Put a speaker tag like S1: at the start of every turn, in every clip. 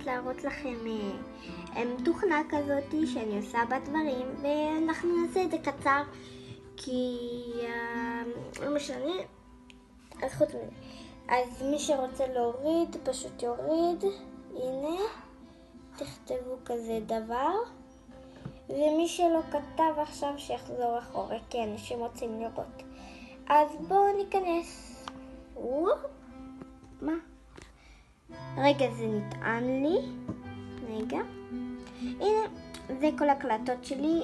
S1: להראות לכם תוכנה כזאת שאני עושה בדברים, ואנחנו נעשה את זה קצר כי לא משנה. אז חוץ מזה, אז מי שרוצה להוריד פשוט יוריד, הנה תכתבו כזה דבר, ומי שלא כתב עכשיו שיחזור אחורה, כי אנשים רוצים לראות. אז בואו ניכנס. מה? רגע, זה נטען לי. רגע. הנה, זה כל הקלטות שלי.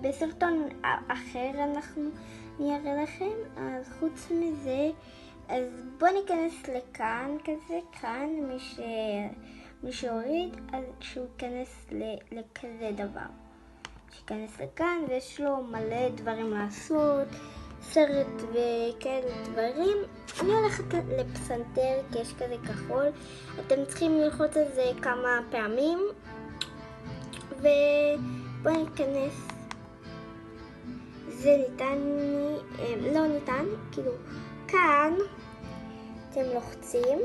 S1: בסרטון אחר אנחנו נראה לכם. אז חוץ מזה, אז בואו ניכנס לכאן כזה, כאן, מי שהוריד, אז שהוא ייכנס לכזה דבר. שיכנס לכאן ויש לו מלא דברים לעשות, סרט וכאלה דברים. אני הולכת לפסנתר כי יש כזה כחול, אתם צריכים ללחוץ על זה כמה פעמים, ובואו ניכנס. זה ניתן, לא ניתן, כאילו כאן אתם לוחצים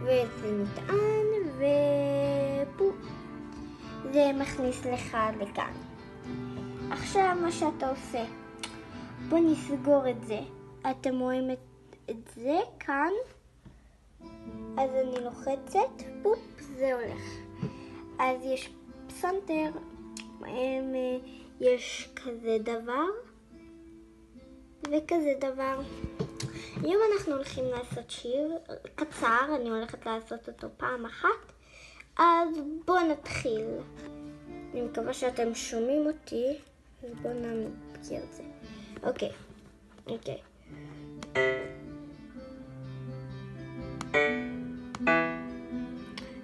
S1: וזה נטען ופופ, זה מכניס לך לכאן. עכשיו מה שאתה עושה, בוא נסגור את זה. אתם רואים את זה כאן, אז אני לוחצת, פופ, זה הולך. אז יש פסנתר, יש כזה דבר וכזה דבר. היום אנחנו הולכים לעשות שיר קצר, אני הולכת לעשות אותו פעם אחת, אז בואו נתחיל. אני מקווה שאתם שומעים אותי, אז בואו נמכיר את זה. אוקיי.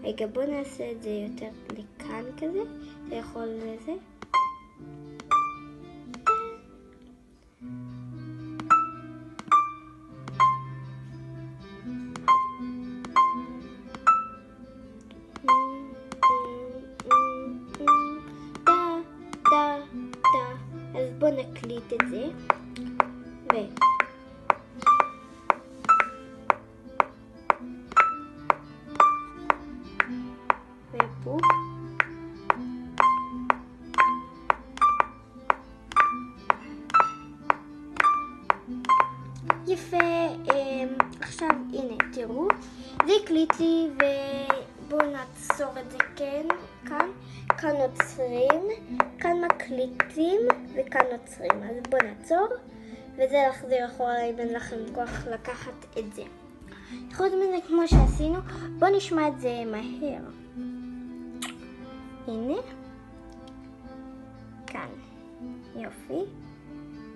S1: רגע, בואו נעשה את זה יותר לכאן כזה, זה יכול לזה. אז בואו נקליט את זה ופופ. יפה. עכשיו הנה תראו, זה הקליט לי, ובואו נעצור את זה. כן, כאן עוצרים, כאן מקליטים וכאן עוצרים. אז בואו נעצור, וזה להחזיר אחורה אם אין לכם כוח לקחת את זה. חוץ מזה, כמו שעשינו, בואו נשמע את זה מהר. הנה, כאן, יופי,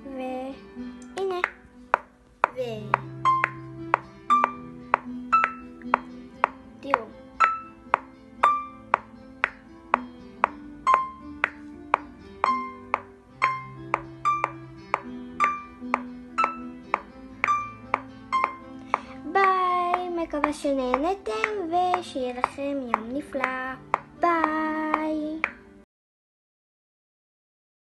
S1: והנה, תראו. ביי, מקווה שנהנתם ושיהיה לכם יום נפלא.